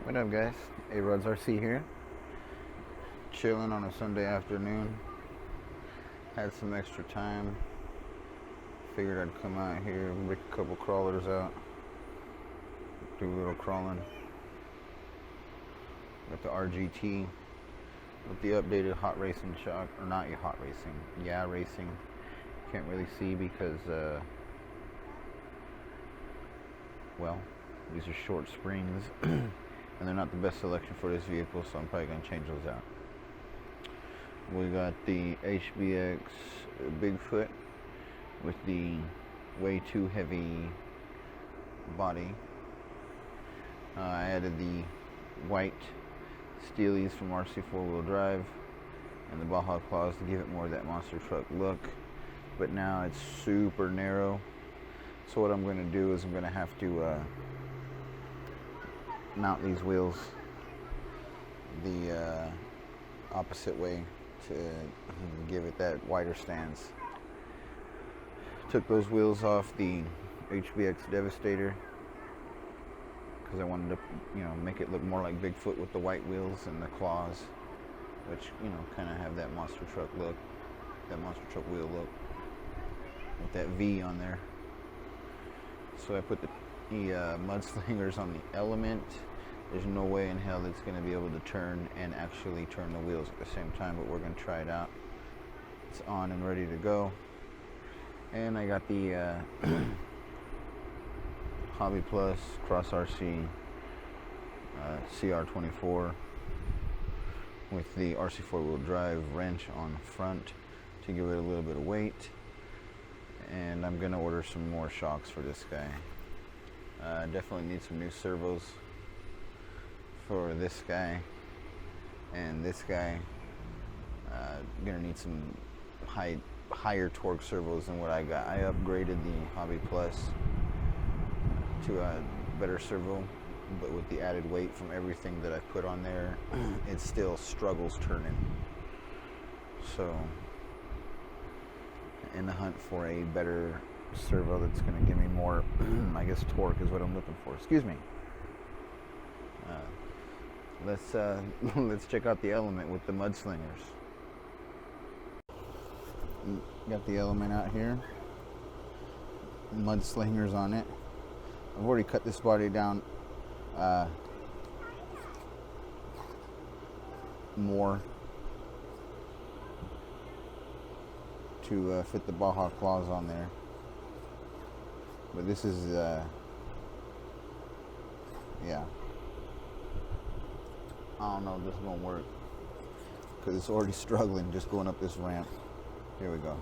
What up, guys? A-Rodz RC here. Chilling on a Sunday afternoon. Had some extra time. Figured I'd come out here, rig a couple crawlers out, do a little crawling. Got the RGT with the updated hot racing shock, or not hot racing, yeah, racing. Can't really see because, well, these are short springs. And they're not the best selection for this vehicle, so I'm probably going to change those out. We got the HBX Bigfoot with the way too heavy body. I added the white Steelies from RC4WD Drive and the Baja claws to give it more of that monster truck look, but now it's super narrow. So what I'm going to do is I'm going to have to mount these wheels the opposite way to give it that wider stance. Took those wheels off the HBX Devastator because I wanted to, make it look more like Bigfoot with the white wheels and the claws, which, kind of have that monster truck look, that monster truck wheel look with that V on there. So I put the Mudslingers on the Element. There's no way in hell it's going to be able to turn and actually turn the wheels at the same time, but we're going to try it out. It's on and ready to go. And I got the Hobby Plus Cross RC CR24 with the RC4WD Drive wrench on front to give it a little bit of weight. And I'm going to order some more shocks for this guy. Definitely need some new servos for this guy and this guy. Gonna need some higher torque servos than what I got. I upgraded the Hobby Plus to a better servo, but with the added weight from everything that I put on there, it still struggles turning. So in the hunt for a better servo that's going to give me more, I guess, torque is what I'm looking for. Excuse me. Let's check out the Element with the Mudslingers. Got the Element out here. Mudslingers on it. I've already cut this body down more to fit the Baja claws on there. But this is, yeah. I don't know if this is going to work because it's already struggling just going up this ramp. Here we go.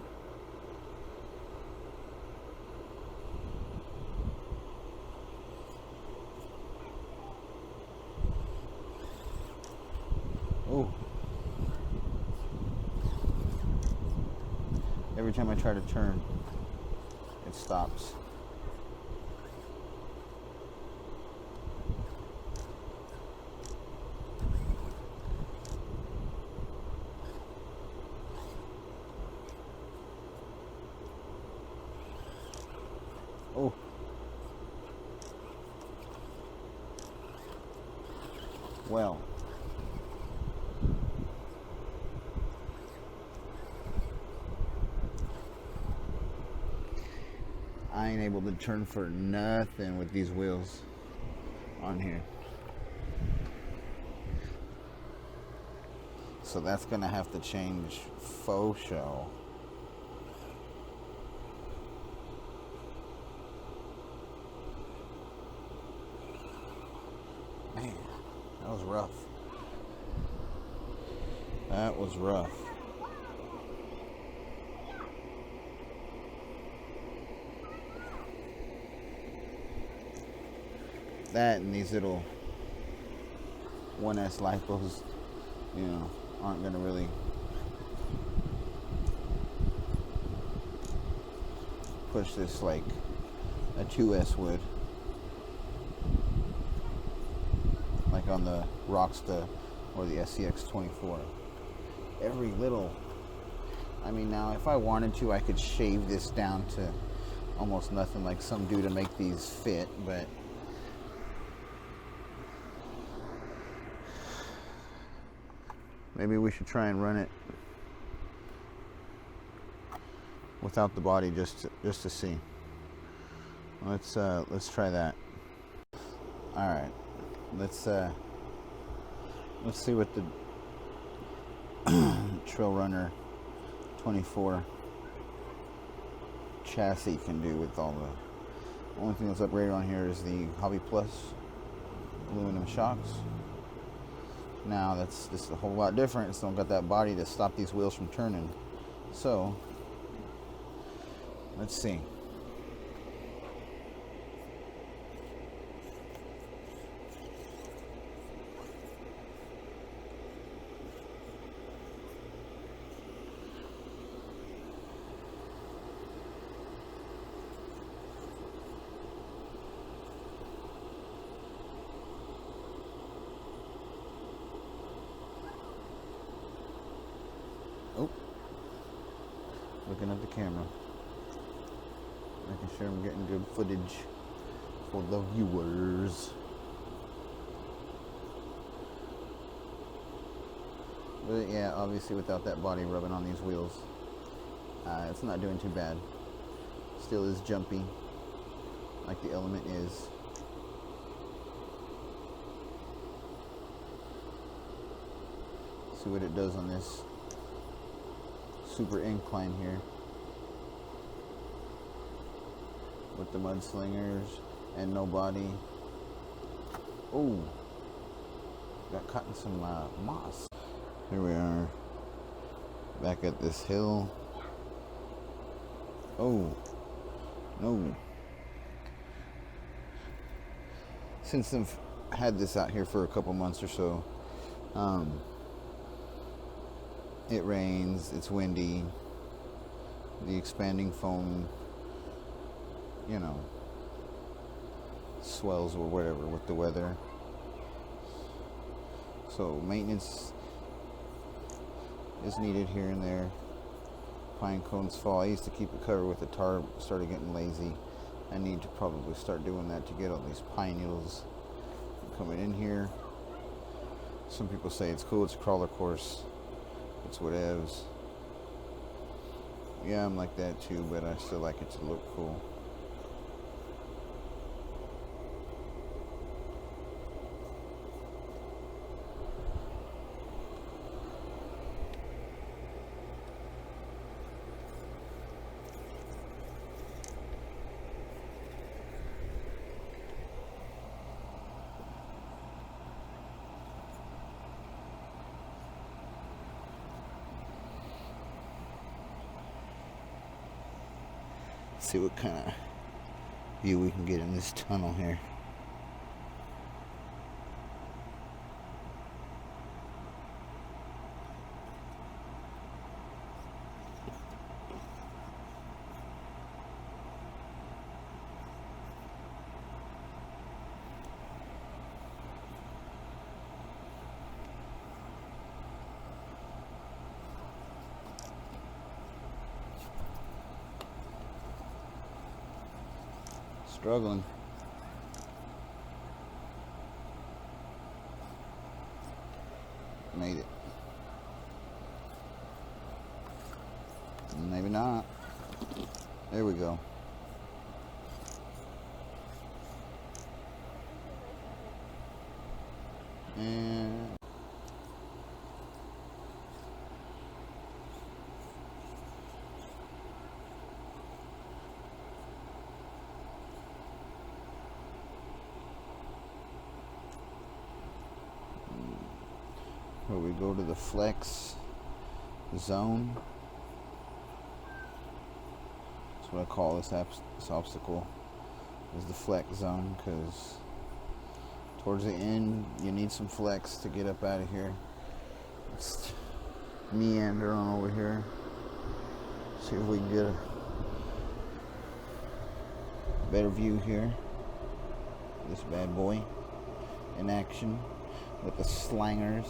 Oh. Every time I try to turn, it stops. Oh. Well. I ain't able to turn for nothing with these wheels on here. So that's gonna have to change faux show. Man, that was rough. That was rough. That and these little 1S lipos, aren't gonna really push this like a 2S would, like on the Rocksta or the SCX24. Every little, now if I wanted to, I could shave this down to almost nothing like some do to make these fit, but Maybe we should try and run it without the body just to see. Let's try that. All right, let's see what the Trailrunner 24 chassis can do with all the. Only thing that's upgraded on here is the Hobby Plus aluminum shocks. Now this is a whole lot different. It's not got that body to stop these wheels from turning. So let's see. Oh, looking at the camera, making sure I'm getting good footage for the viewers. But yeah, obviously without that body rubbing on these wheels, it's not doing too bad. Still is jumpy, like the Element is. See what it does on this super incline here with the Mudslingers and no body. Oh, got caught in some moss. Here we are back at this hill. Oh no, since I've had this out here for a couple months or so, it rains, it's windy, the expanding foam, you know, swells or whatever with the weather. So maintenance is needed here and there. Pine cones fall. I used to keep it covered with a tarp, started getting lazy. I need to probably start doing that to get all these pine needles coming in here. Some people say it's cool, it's a crawler course. It's whatevs. Yeah, I'm like that too, but I still like it to look cool. See what kind of view we can get in this tunnel here. Struggling. Made it. Maybe not. There we go. And where we go to the flex zone. That's what I call this obstacle, is the flex zone, because towards the end you need some flex to get up out of here. Let's meander on over here, see if we can get a better view here. This bad boy in action with the slangers.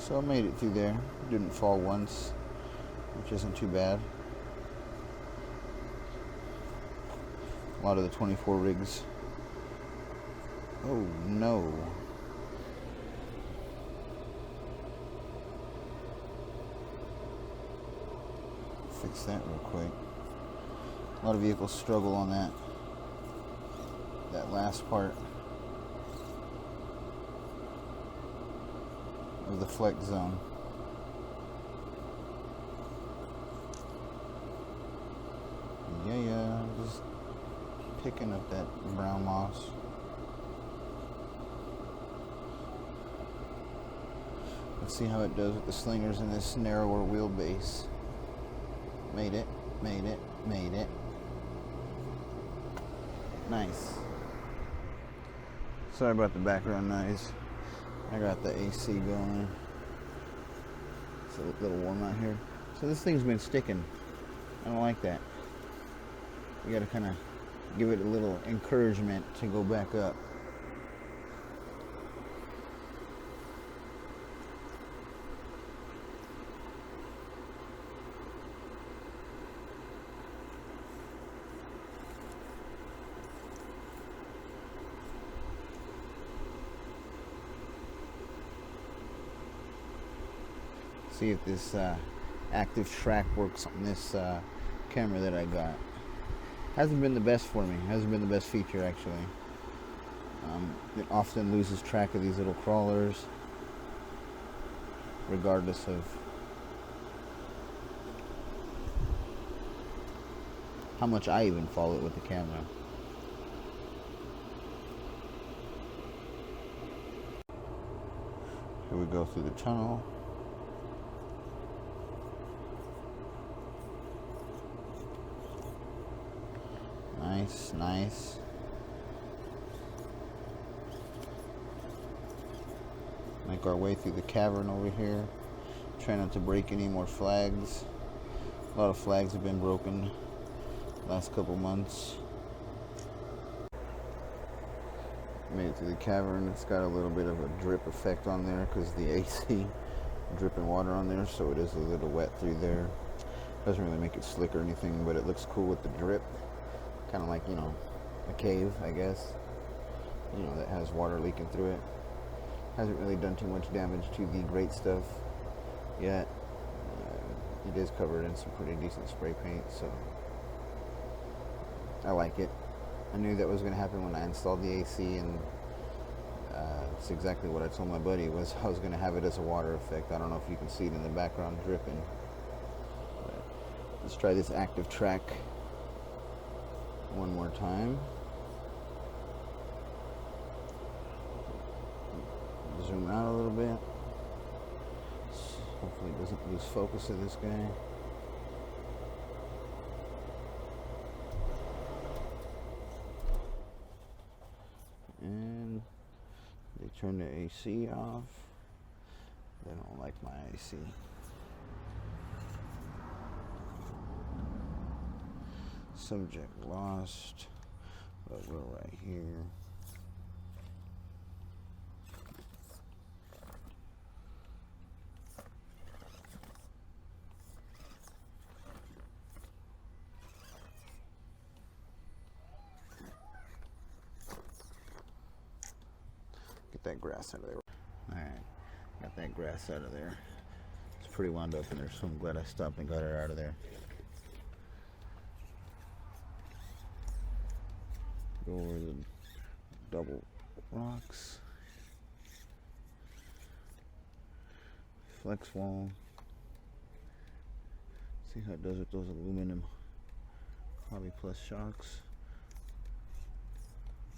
So I made it through there. Didn't fall once, which isn't too bad. A lot of the 24 rigs. Oh no. Fix that real quick. A lot of vehicles struggle on that last part of the flex zone. Yeah, just picking up that brown moss. Let's see how it does with the slingers in this narrower wheelbase. Made it. Nice. Sorry about the background noise. I got the AC going. It's a little warm out here. So this thing's been sticking. I don't like that. You gotta kind of give it a little encouragement to go back up. See if this active track works on this camera that I got. Hasn't been the best for me. Hasn't been the best feature actually. It often loses track of these little crawlers, regardless of how much I even follow it with the camera. Here we go through the tunnel. Nice. Make our way through the cavern over here. Try not to break any more flags. A lot of flags have been broken the last couple months. Made it through the cavern. It's got a little bit of a drip effect on there because the AC dripping water on there, so it is a little wet through there. Doesn't really make it slick or anything, but it looks cool with the drip. Kind of like, you know, a cave, I guess, you know, that has water leaking through it. Hasn't really done too much damage to the great stuff yet. It is covered in some pretty decent spray paint, so I like it. I knew that was going to happen when I installed the AC, and it's exactly what I told my buddy was I was going to have it as a water effect. I don't know if you can see it in the background dripping. But let's try this active track one more time. Zoom out a little bit. Hopefully it doesn't lose focus of this guy. And they turn the AC off. They don't like my AC. Subject lost, but we're right here. Get that grass out of there. Alright, got that grass out of there. It's pretty wound up in there, so I'm glad I stopped and got her out of there. Go over the double rocks, flex wall. See how it does with those aluminum Hobby Plus shocks.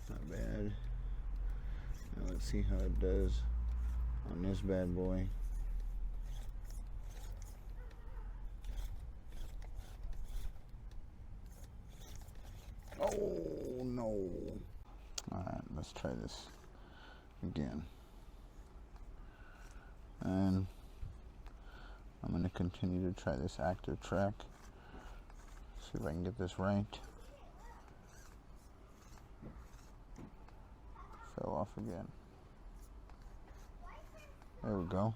Not bad. Now let's see how it does on this bad boy. Oh no. Alright, let's try this again. And I'm going to continue to try this active track. See if I can get this right. Fell off again. There we go.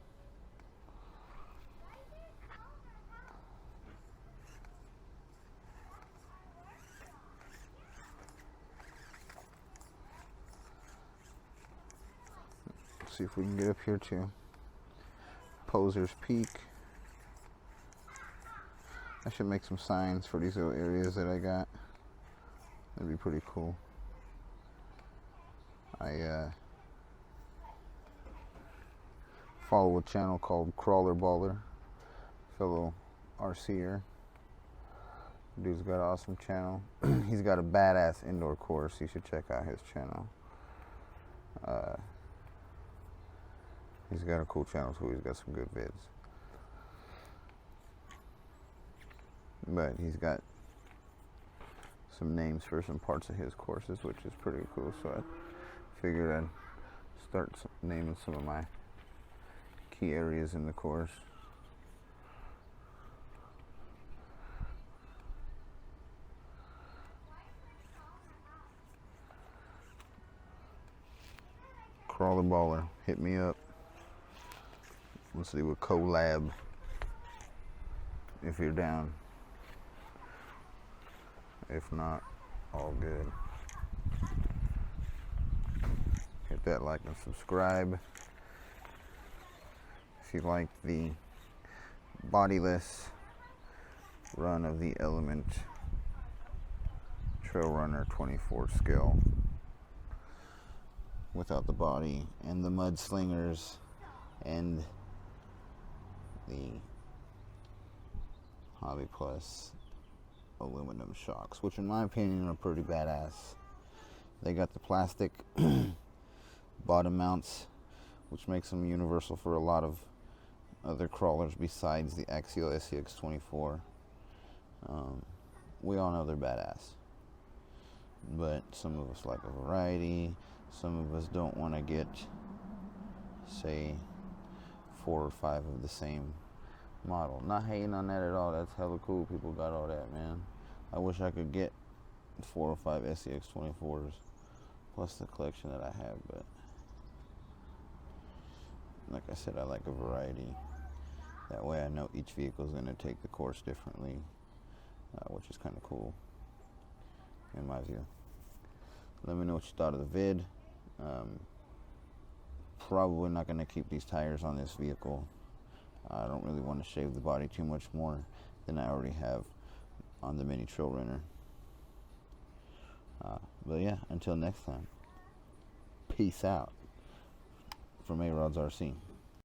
See if we can get up here to Poser's Peak. I should make some signs for these little areas that I got. That'd be pretty cool. I follow a channel called Crawler Baller, fellow RCer. Dude's got an awesome channel. He's got a badass indoor course. You should check out his channel. He's got a cool channel too. He's got some good vids. But he's got some names for some parts of his courses, which is pretty cool. So I figured I'd start naming some of my key areas in the course. Crawler Baller, hit me up. Let's see what collab if you're down. If not, all good. Hit that like and subscribe. If you like the bodiless run of the Element Trailrunner 24 scale without the body, and the Mudslingers and the Hobby Plus aluminum shocks, which in my opinion are pretty badass. They got the plastic bottom mounts, which makes them universal for a lot of other crawlers besides the Axial SCX24. We all know they're badass, but some of us like a variety. Some of us don't want to get, say, 4 or 5 of the same model. Not hating on that at all. That's hella cool. People got all that, man. I wish I could get 4 or 5 SCX24s plus the collection that I have, but like I said, I like a variety. That way I know each vehicle is going to take the course differently, which is kind of cool in my view. Let me know what you thought of the vid. Probably not going to keep these tires on this vehicle. I don't really want to shave the body too much more than I already have on the Mini Trailrunner. But yeah, until next time, peace out from A-Rodz RC.